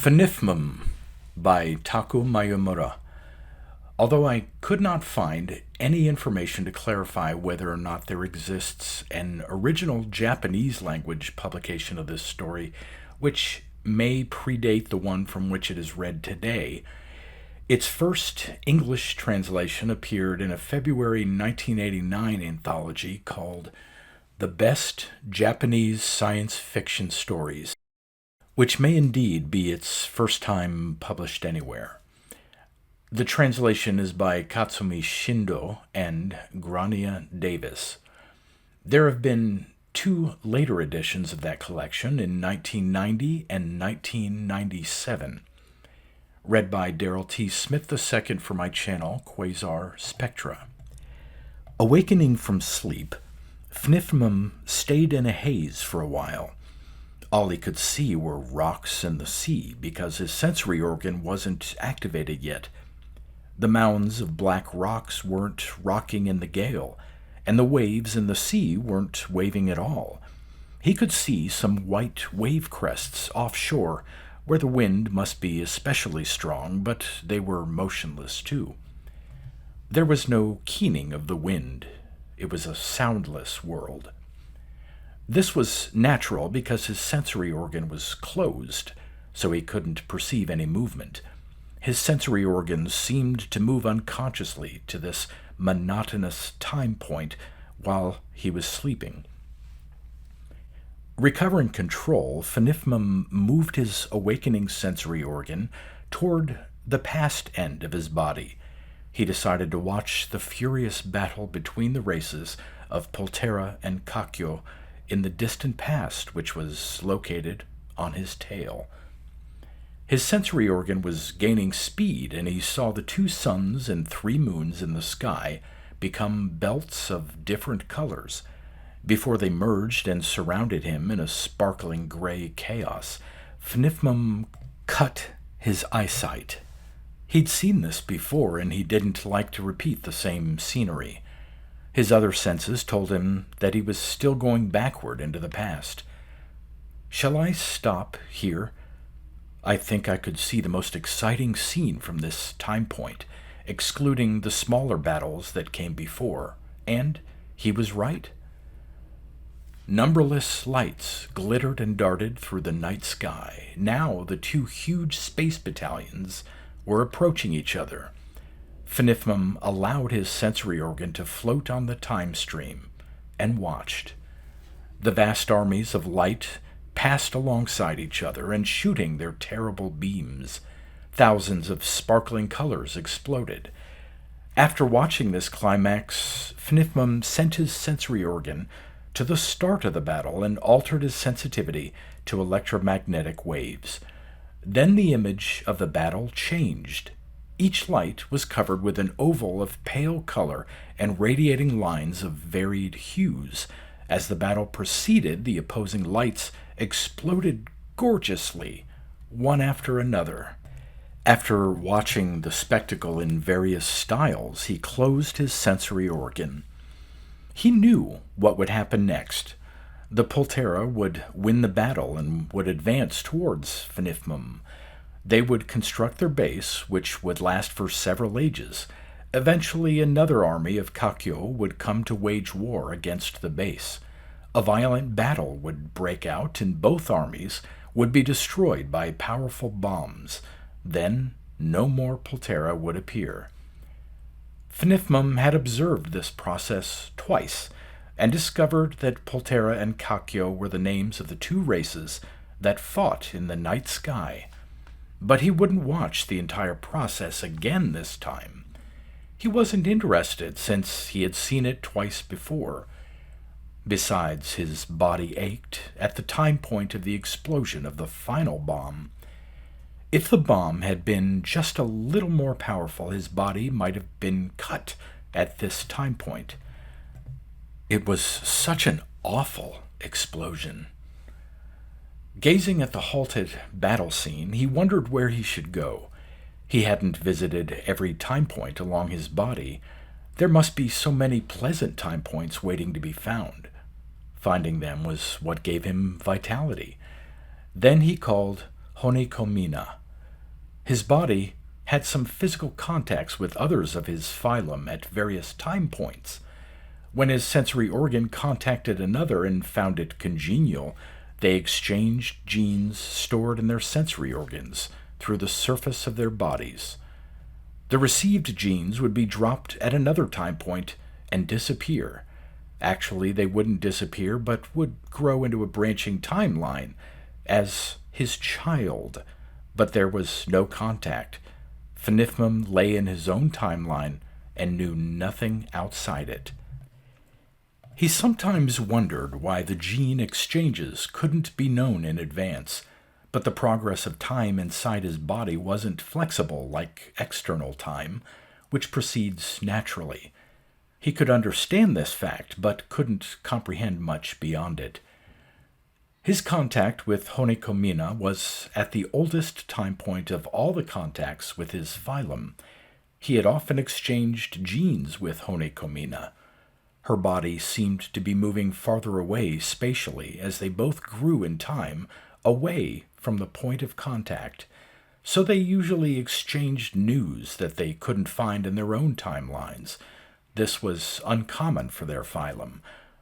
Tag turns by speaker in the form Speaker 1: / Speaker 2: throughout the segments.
Speaker 1: FNIFMUM by Taku Mayumura. Although I could not find any information to clarify whether or not there exists an original Japanese language publication of this story, which may predate the one from which it is read today, its first English translation appeared in a February 1989 anthology called The Best Japanese Science Fiction Stories, which may indeed be its first time published anywhere. The translation is by Katsumi Shindo and Grania Davis. There have been two later editions of that collection in 1990 and 1997. Read by Daryl T. Smith II for my channel, Quasar Spectra. Awakening from sleep, FNIFMUM stayed in a haze for a while. All he could see were rocks and the sea because his sensory organ wasn't activated yet. The mounds of black rocks weren't rocking in the gale, and the waves in the sea weren't waving at all. He could see some white wave crests offshore where the wind must be especially strong, but they were motionless too. There was no keening of the wind. It was a soundless world. This was natural because his sensory organ was closed, so he couldn't perceive any movement. His sensory organs seemed to move unconsciously to this monotonous time point while he was sleeping. Recovering control, FNIFMUM moved his awakening sensory organ toward the past end of his body. He decided to watch the furious battle between the races of Poltera and Kakyo in the distant past, which was located on his tail. His sensory organ was gaining speed, and he saw the 2 suns and 3 moons in the sky become belts of different colors. Before they merged and surrounded him in a sparkling gray chaos, FNIFMUM cut his eyesight. He'd seen this before, and he didn't like to repeat the same scenery. His other senses told him that he was still going backward into the past. Shall I stop here? I think I could see the most exciting scene from this time point, excluding the smaller battles that came before, and he was right. Numberless lights glittered and darted through the night sky. Now the 2 huge space battalions were approaching each other. FNIFMUM allowed his sensory organ to float on the time stream and watched. The vast armies of light passed alongside each other and shooting their terrible beams. Thousands of sparkling colors exploded. After watching this climax, FNIFMUM sent his sensory organ to the start of the battle and altered his sensitivity to electromagnetic waves. Then the image of the battle changed. Each light was covered with an oval of pale color and radiating lines of varied hues. As the battle proceeded, the opposing lights exploded gorgeously, one after another. After watching the spectacle in various styles, he closed his sensory organ. He knew what would happen next. The Poltera would win the battle and would advance towards FNIFMUM. They would construct their base, which would last for several ages. Eventually, another army of Kakyo would come to wage war against the base. A violent battle would break out, and both armies would be destroyed by powerful bombs. Then, no more Poltera would appear. FNIFMUM had observed this process twice, and discovered that Poltera and Kakyo were the names of the 2 races that fought in the night sky. But he wouldn't watch the entire process again this time. He wasn't interested since he had seen it twice before. Besides, his body ached at the time point of the explosion of the final bomb. If the bomb had been just a little more powerful, his body might have been cut at this time point. It was such an awful explosion. Gazing at the halted battle scene, he wondered where he should go. He hadn't visited every time point along his body. There must be so many pleasant time points waiting to be found. Finding them was what gave him vitality. Then he called Honekomina. His body had some physical contacts with others of his phylum at various time points. When his sensory organ contacted another and found it congenial, they exchanged genes stored in their sensory organs through the surface of their bodies. The received genes would be dropped at another time point and disappear. Actually, they wouldn't disappear, but would grow into a branching timeline as his child. But there was no contact. FNIFMUM lay in his own timeline and knew nothing outside it. He sometimes wondered why the gene exchanges couldn't be known in advance, but the progress of time inside his body wasn't flexible like external time, which proceeds naturally. He could understand this fact, but couldn't comprehend much beyond it. His contact with Honekomina was at the oldest time point of all the contacts with his phylum. He had often exchanged genes with Honekomina. Her body seemed to be moving farther away spatially as they both grew in time away from the point of contact, so they usually exchanged news that they couldn't find in their own timelines. This was uncommon for their phylum,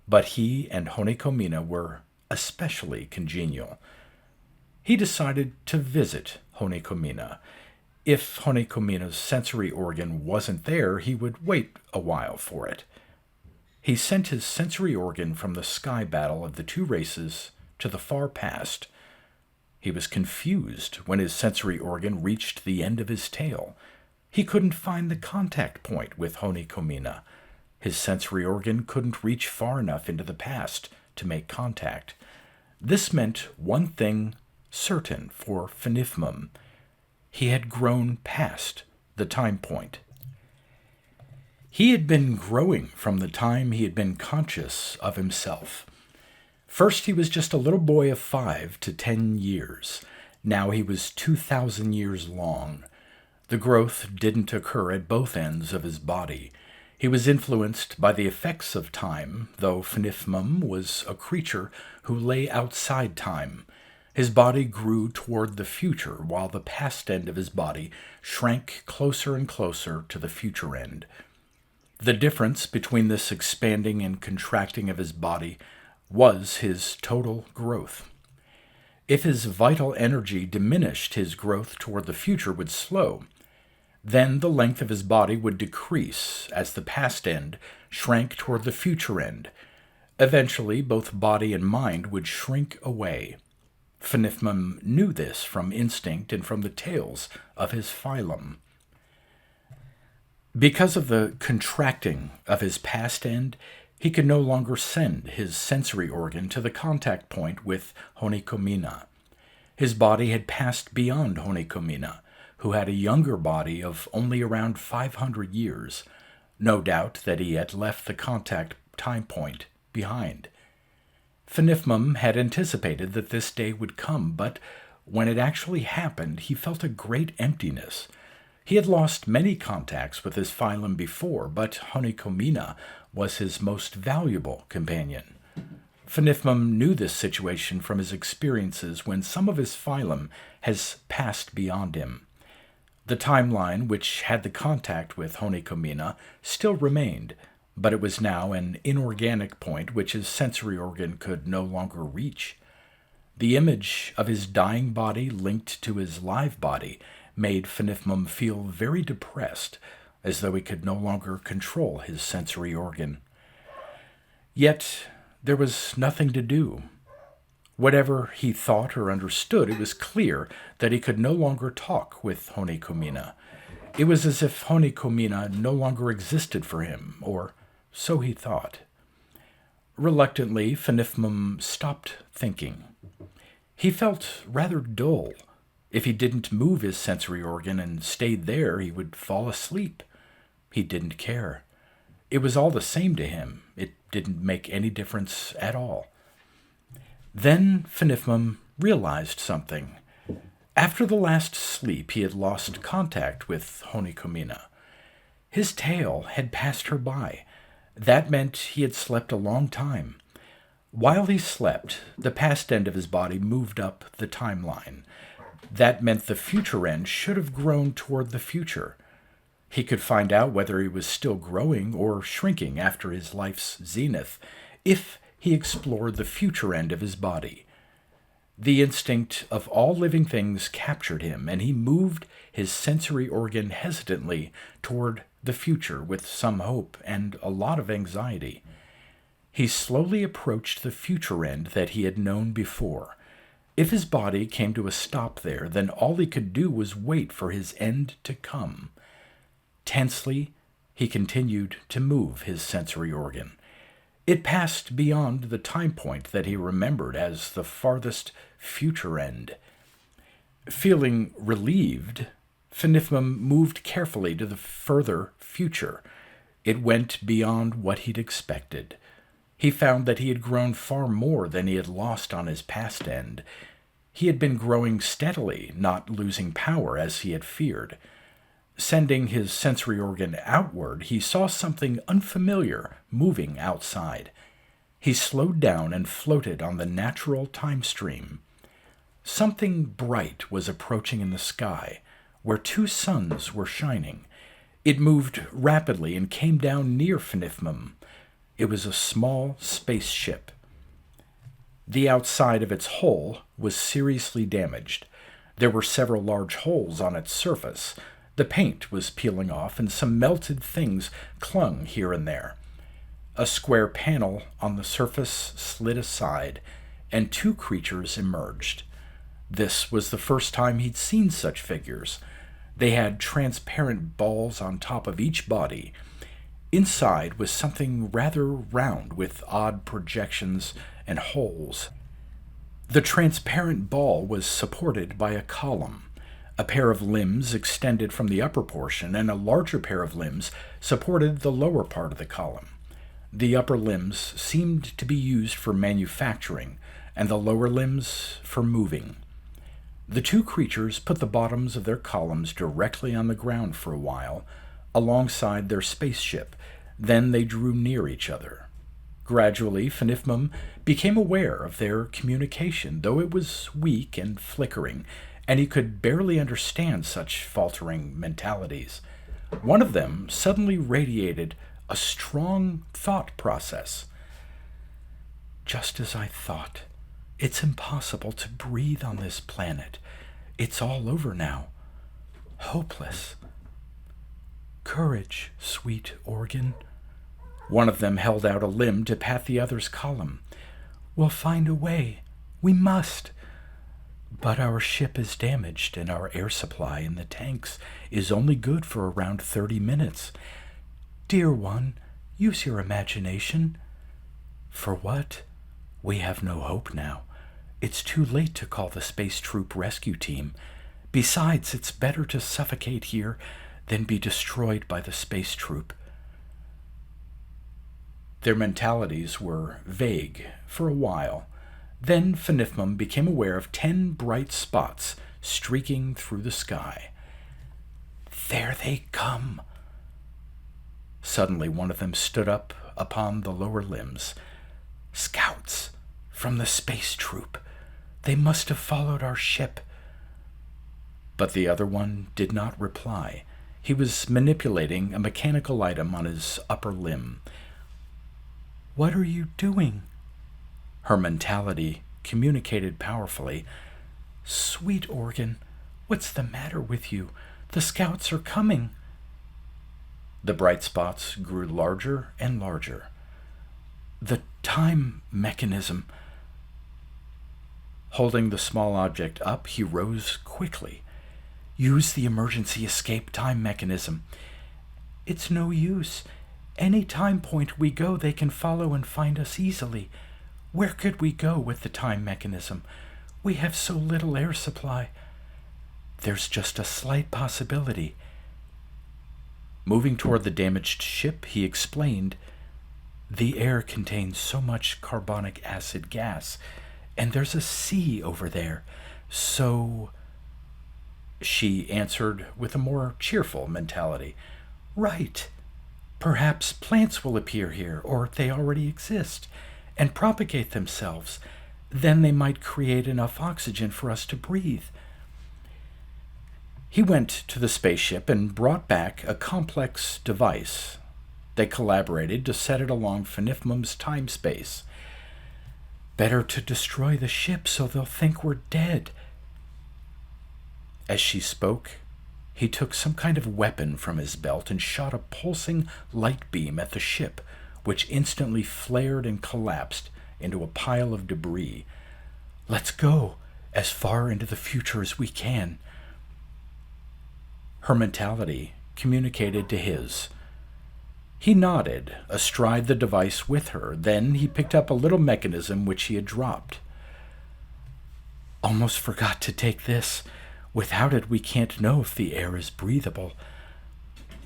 Speaker 1: but he and Honekomina were especially congenial. He decided to visit Honekomina. If Honekomina's sensory organ wasn't there, he would wait a while for it. He sent his sensory organ from the sky battle of the two races to the far past. He was confused when his sensory organ reached the end of his tail. He couldn't find the contact point with Honekomina. His sensory organ couldn't reach far enough into the past to make contact. This meant one thing certain for FNIFMUM. He had grown past the time point. He had been growing from the time he had been conscious of himself. First, he was just a little boy of 5 to 10 years. Now he was 2,000 years long. The growth didn't occur at both ends of his body. He was influenced by the effects of time, though FNIFMUM was a creature who lay outside time. His body grew toward the future, while the past end of his body shrank closer and closer to the future end. The difference between this expanding and contracting of his body was his total growth. If his vital energy diminished, his growth toward the future would slow. Then the length of his body would decrease as the past end shrank toward the future end. Eventually, both body and mind would shrink away. FNIFMUM knew this from instinct and from the tales of his phylum. Because of the contracting of his past end, he could no longer send his sensory organ to the contact point with Honekomina. His body had passed beyond Honekomina, who had a younger body of only around 500 years. No doubt that he had left the contact time point behind. FNIFMUM had anticipated that this day would come, but when it actually happened, he felt a great emptiness. He had lost many contacts with his phylum before, but Honekomina was his most valuable companion. FNIFMUM knew this situation from his experiences when some of his phylum has passed beyond him. The timeline which had the contact with Honekomina still remained, but it was now an inorganic point which his sensory organ could no longer reach. The image of his dying body linked to his live body made FNIFMUM feel very depressed, as though he could no longer control his sensory organ. Yet there was nothing to do. Whatever he thought or understood, it was clear that he could no longer talk with Honekomina. It was as if Honekomina no longer existed for him, or so he thought. Reluctantly, FNIFMUM stopped thinking. He felt rather dull. If he didn't move his sensory organ and stayed there, he would fall asleep. He didn't care. It was all the same to him. It didn't make any difference at all. Then FNIFMUM realized something. After the last sleep, he had lost contact with Honekomina. His tail had passed her by. That meant he had slept a long time. While he slept, the past end of his body moved up the timeline. That meant the future end should have grown toward the future. He could find out whether he was still growing or shrinking after his life's zenith if he explored the future end of his body. The instinct of all living things captured him, and he moved his sensory organ hesitantly toward the future with some hope and a lot of anxiety. He slowly approached the future end that he had known before. If his body came to a stop there, then all he could do was wait for his end to come. Tensely, he continued to move his sensory organ. It passed beyond the time point that he remembered as the farthest future end. Feeling relieved, FNIFMUM moved carefully to the further future. It went beyond what he'd expected. He found that he had grown far more than he had lost on his past end. He had been growing steadily, not losing power as he had feared. Sending his sensory organ outward, he saw something unfamiliar moving outside. He slowed down and floated on the natural time stream. Something bright was approaching in the sky, where two suns were shining. It moved rapidly and came down near FNIFMUM. It was a small spaceship. The outside of its hull was seriously damaged. There were several large holes on its surface. The paint was peeling off, and some melted things clung here and there. A square panel on the surface slid aside, and two creatures emerged. This was the first time he'd seen such figures. They had transparent balls on top of each body. Inside was something rather round with odd projections and holes. The transparent ball was supported by a column. A pair of limbs extended from the upper portion, and a larger pair of limbs supported the lower part of the column. The upper limbs seemed to be used for manufacturing, and the lower limbs for moving. The two creatures put the bottoms of their columns directly on the ground for a while, alongside their spaceship. Then they drew near each other. Gradually, FNIFMUM became aware of their communication, though it was weak and flickering, and he could barely understand such faltering mentalities. One of them suddenly radiated a strong thought process. Just as I thought. It's impossible to breathe on this planet. It's all over now. Hopeless. Courage, sweet organ. One of them held out a limb to pat the other's column. We'll find a way. We must. But our ship is damaged, and our air supply in the tanks is only good for around 30 minutes. Dear one, use your imagination. For what? We have no hope now. It's too late to call the space troop rescue team. Besides, it's better to suffocate here than be destroyed by the space troop. Their mentalities were vague for a while. Then FNIFMUM became aware of 10 bright spots streaking through the sky. There they come. Suddenly one of them stood up upon the lower limbs. Scouts from the space troop. They must have followed our ship. But the other one did not reply. He was manipulating a mechanical item on his upper limb. What are you doing? Her mentality communicated powerfully. Sweet organ, what's the matter with you? The scouts are coming. The bright spots grew larger and larger. The time mechanism. Holding the small object up, he rose quickly. Use the emergency escape time mechanism. It's no use. Any time point we go, they can follow and find us easily. Where could we go with the time mechanism? We have so little air supply. There's just a slight possibility. Moving toward the damaged ship, he explained, the air contains so much carbonic acid gas, and there's a sea over there. So, she answered with a more cheerful mentality. Right. Perhaps plants will appear here, or they already exist, and propagate themselves. Then they might create enough oxygen for us to breathe. He went to the spaceship and brought back a complex device. They collaborated to set it along FNIFMUM's time-space. "Better to destroy the ship so they'll think we're dead." As she spoke, he took some kind of weapon from his belt and shot a pulsing light beam at the ship, which instantly flared and collapsed into a pile of debris. "Let's go as far into the future as we can." Her mentality communicated to his. He nodded, astride the device with her. Then he picked up a little mechanism which he had dropped. "Almost forgot to take this. Without it, we can't know if the air is breathable."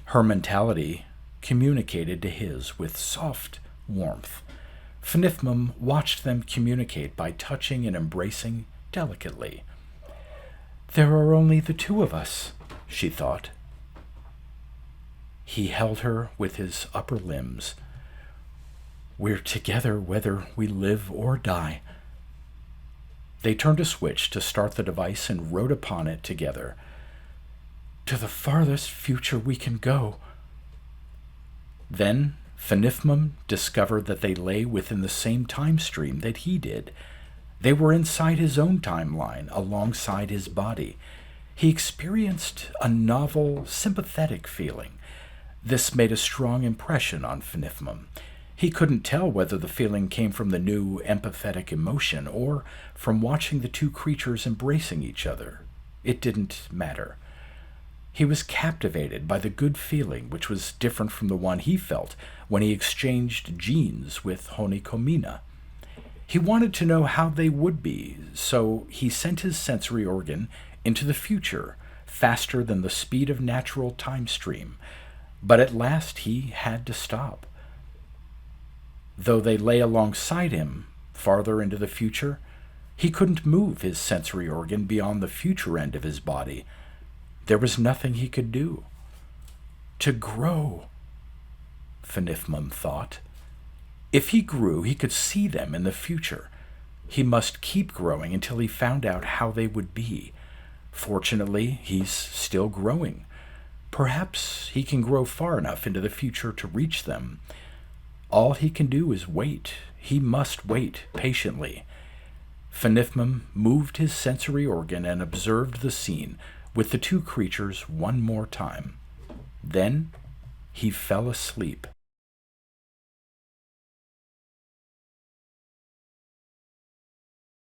Speaker 1: Her mentality communicated to his with soft warmth. FNIFMUM watched them communicate by touching and embracing delicately. "There are only the two of us," she thought. He held her with his upper limbs. "We're together whether we live or die." They turned a switch to start the device and wrote upon it together. "To the farthest future we can go." Then FNIFMUM discovered that they lay within the same time stream that he did. They were inside his own timeline, alongside his body. He experienced a novel, sympathetic feeling. This made a strong impression on FNIFMUM. He couldn't tell whether the feeling came from the new empathetic emotion or from watching the two creatures embracing each other. It didn't matter. He was captivated by the good feeling, which was different from the one he felt when he exchanged genes with Honikomina. He wanted to know how they would be, so he sent his sensory organ into the future, faster than the speed of natural time stream. But at last he had to stop. Though they lay alongside him, farther into the future, he couldn't move his sensory organ beyond the future end of his body. There was nothing he could do. To grow, FNIFMUM thought. If he grew, he could see them in the future. He must keep growing until he found out how they would be. Fortunately, he's still growing. Perhaps he can grow far enough into the future to reach them. All he can do is wait. He must wait patiently. FNIFMUM moved his sensory organ and observed the scene with the two creatures one more time. Then he fell asleep.